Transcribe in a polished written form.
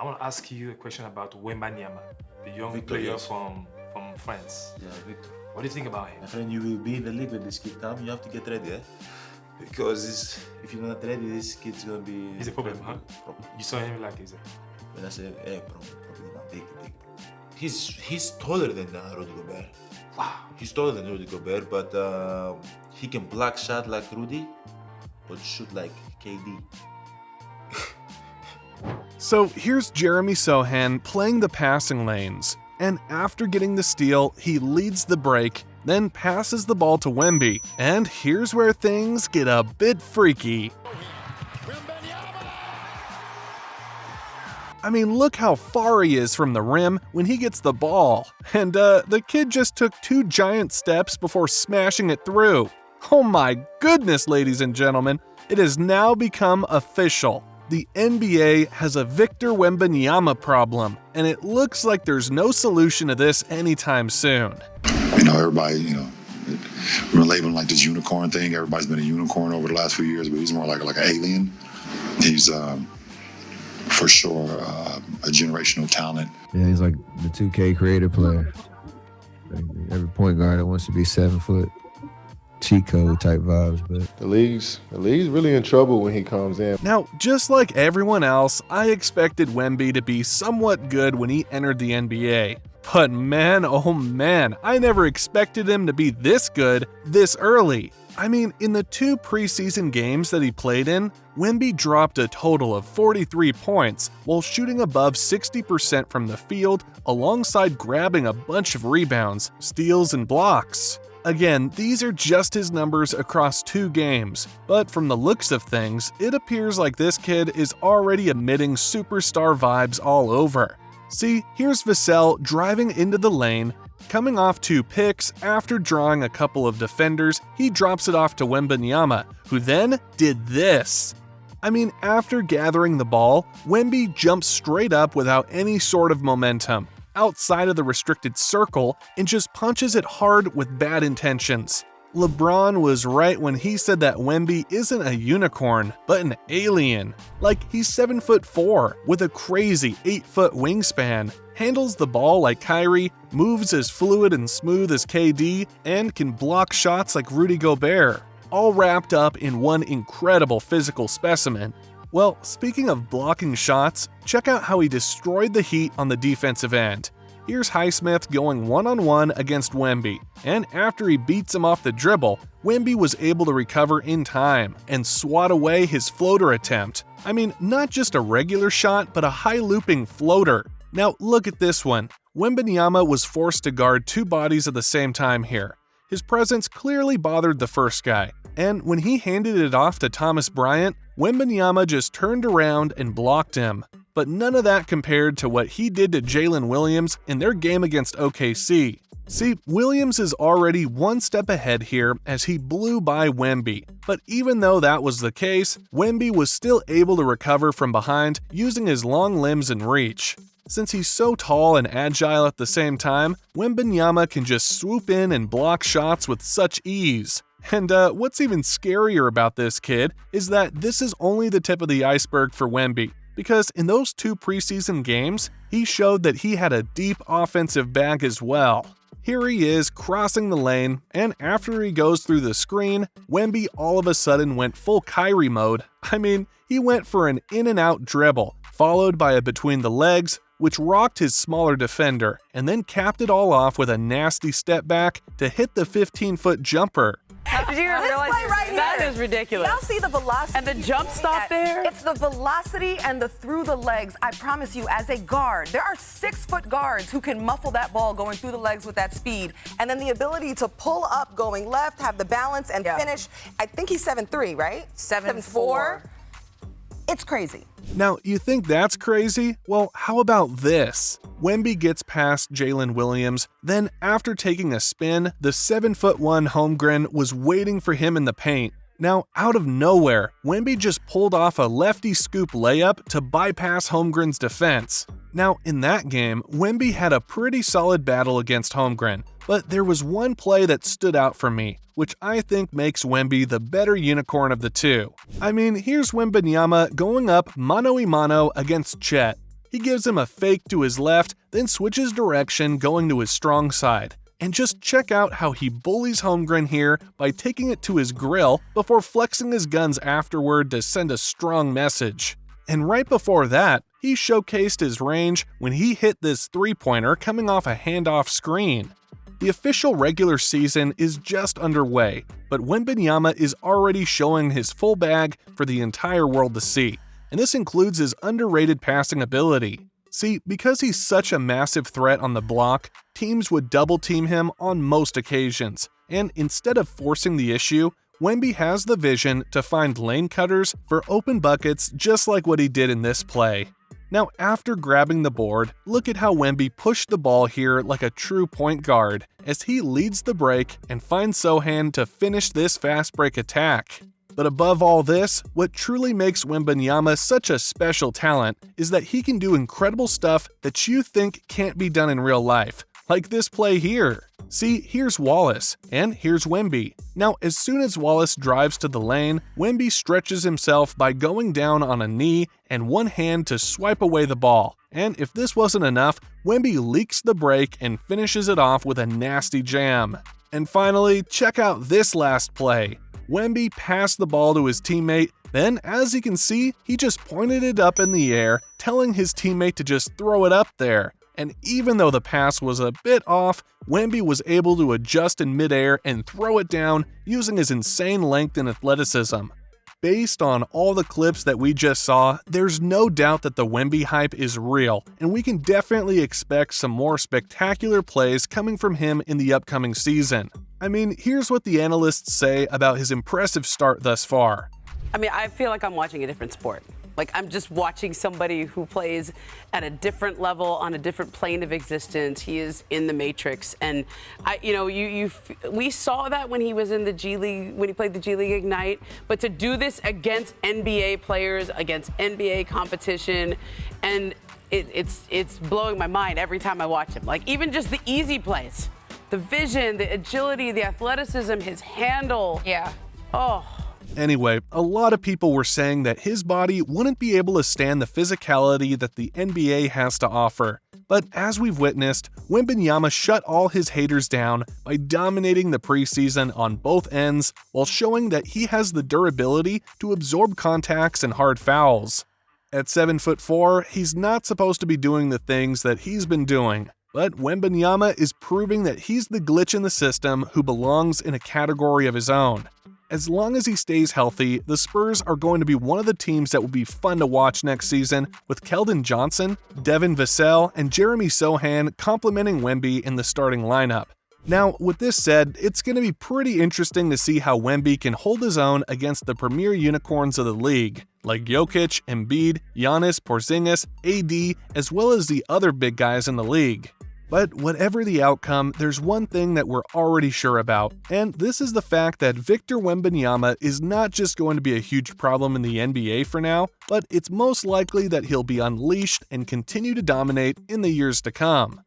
I want to ask you a question about Wembanyama, the young Victor, player yes. from France. Yeah, Victor. What do you think about him? My friend, you will be in the league with this kid. Come, you have to get ready, Because if you're not ready, this kid's gonna be. He's a problem, huh? Problem. You saw him like he's a... When I say problem, not big. He's taller than Rudy Gobert. Wow. He's taller than Rudy Gobert, but he can block shot like Rudy, but shoot like KD. So here's Jeremy Sohan playing the passing lanes, and after getting the steal, he leads the break, then passes the ball to Wemby, and here's where things get a bit freaky. I mean, look how far he is from the rim when he gets the ball, and the kid just took 2 giant steps before smashing it through. Oh my goodness, ladies and gentlemen, it has now become official. The NBA has a Victor Wembanyama problem, and it looks like there's no solution to this anytime soon. Everybody, we're gonna label him like this unicorn thing. Everybody's been a unicorn over the last few years, but he's more like an alien. He's for sure a generational talent. Yeah, he's like the 2K creative player. Like every point guard that wants to be 7 foot. Cheat code type vibes, but the league's really in trouble when he comes in. Now, just like everyone else, I expected Wemby to be somewhat good when he entered the NBA. But man, oh man, I never expected him to be this good this early. I mean, in the 2 preseason games that he played in, Wemby dropped a total of 43 points while shooting above 60% from the field alongside grabbing a bunch of rebounds, steals, and blocks. Again, these are just his numbers across 2 games, but from the looks of things, it appears like this kid is already emitting superstar vibes all over. See, here's Vassell driving into the lane, coming off 2 picks after drawing a couple of defenders, he drops it off to Wembanyama, who then did this. I mean, after gathering the ball, Wemby jumps straight up without any sort of momentum, outside of the restricted circle, and just punches it hard with bad intentions. LeBron was right when he said that Wemby isn't a unicorn, but an alien. Like, he's 7'4", with a crazy 8-foot wingspan, handles the ball like Kyrie, moves as fluid and smooth as KD, and can block shots like Rudy Gobert, all wrapped up in one incredible physical specimen. Well, speaking of blocking shots, check out how he destroyed the Heat on the defensive end. Here's Highsmith going one-on-one against Wemby, and after he beats him off the dribble, Wemby was able to recover in time and swat away his floater attempt. I mean, not just a regular shot, but a high-looping floater. Now look at this one. Wembanyama was forced to guard 2 bodies at the same time here. His presence clearly bothered the first guy, and when he handed it off to Thomas Bryant, Wembanyama just turned around and blocked him. But none of that compared to what he did to Jalen Williams in their game against OKC. See, Williams is already 1 step ahead here as he blew by Wemby. But even though that was the case, Wemby was still able to recover from behind using his long limbs and reach. Since he's so tall and agile at the same time, Wembanyama can just swoop in and block shots with such ease. And what's even scarier about this kid is that this is only the tip of the iceberg for Wemby, because in those 2 preseason games, he showed that he had a deep offensive bag as well. Here he is crossing the lane, and after he goes through the screen, Wemby all of a sudden went full Kyrie mode. I mean, he went for an in-and-out dribble, followed by a between the legs, which rocked his smaller defender, and then capped it all off with a nasty step back to hit the 15-foot jumper. Did you realize that is ridiculous? Y'all see the velocity and the jump stop there? It's the velocity and the through the legs. I promise you, as a guard, there are 6-foot guards who can muffle that ball going through the legs with that speed, and then the ability to pull up going left, have the balance, and finish. I think he's 7'3", right? 7'4". It's crazy. Now, you think that's crazy? Well, how about this? Wemby gets past Jalen Williams, then after taking a spin, the 7'1" Holmgren was waiting for him in the paint. Now, out of nowhere, Wemby just pulled off a lefty scoop layup to bypass Holmgren's defense. Now, in that game, Wemby had a pretty solid battle against Holmgren, but there was one play that stood out for me, which I think makes Wemby the better unicorn of the 2. I mean, here's Wembanyama going up mano-a-mano against Chet. He gives him a fake to his left, then switches direction going to his strong side. And just check out how he bullies Holmgren here by taking it to his grill before flexing his guns afterward to send a strong message. And right before that, he showcased his range when he hit this three-pointer coming off a handoff screen. The official regular season is just underway, but Wembanyama is already showing his full bag for the entire world to see, and this includes his underrated passing ability. See, because he's such a massive threat on the block, teams would double team him on most occasions, and instead of forcing the issue, Wemby has the vision to find lane cutters for open buckets just like what he did in this play. Now, after grabbing the board, look at how Wemby pushed the ball here like a true point guard as he leads the break and finds Sohan to finish this fast break attack. But above all this, what truly makes Wembanyama such a special talent is that he can do incredible stuff that you think can't be done in real life, like this play here. See, here's Wallace, and here's Wemby. Now, as soon as Wallace drives to the lane, Wemby stretches himself by going down on a knee and one hand to swipe away the ball. And if this wasn't enough, Wemby leaks the break and finishes it off with a nasty jam. And finally, check out this last play. Wemby passed the ball to his teammate, then as you can see, he just pointed it up in the air, telling his teammate to just throw it up there. And even though the pass was a bit off, Wemby was able to adjust in midair and throw it down using his insane length and athleticism. Based on all the clips that we just saw, there's no doubt that the Wemby hype is real, and we can definitely expect some more spectacular plays coming from him in the upcoming season. I mean, here's what the analysts say about his impressive start thus far. I mean, I feel like I'm watching a different sport. Like, I'm just watching somebody who plays at a different level, on a different plane of existence. He is in the Matrix. And, we saw that when he was in the G League, when he played the G League Ignite. But to do this against NBA players, against NBA competition, and it's blowing my mind every time I watch him. Like, even just the easy plays, the vision, the agility, the athleticism, his handle. Yeah. Oh. Anyway, a lot of people were saying that his body wouldn't be able to stand the physicality that the NBA has to offer. But as we've witnessed, Wembanyama shut all his haters down by dominating the preseason on both ends while showing that he has the durability to absorb contacts and hard fouls. At 7'4", he's not supposed to be doing the things that he's been doing. But Wembanyama is proving that he's the glitch in the system who belongs in a category of his own. As long as he stays healthy, the Spurs are going to be one of the teams that will be fun to watch next season, with Keldon Johnson, Devin Vassell, and Jeremy Sohan complementing Wemby in the starting lineup. Now, with this said, it's going to be pretty interesting to see how Wemby can hold his own against the premier unicorns of the league, like Jokic, Embiid, Giannis, Porzingis, AD, as well as the other big guys in the league. But whatever the outcome, there's one thing that we're already sure about, and this is the fact that Victor Wembanyama is not just going to be a huge problem in the NBA for now, but it's most likely that he'll be unleashed and continue to dominate in the years to come.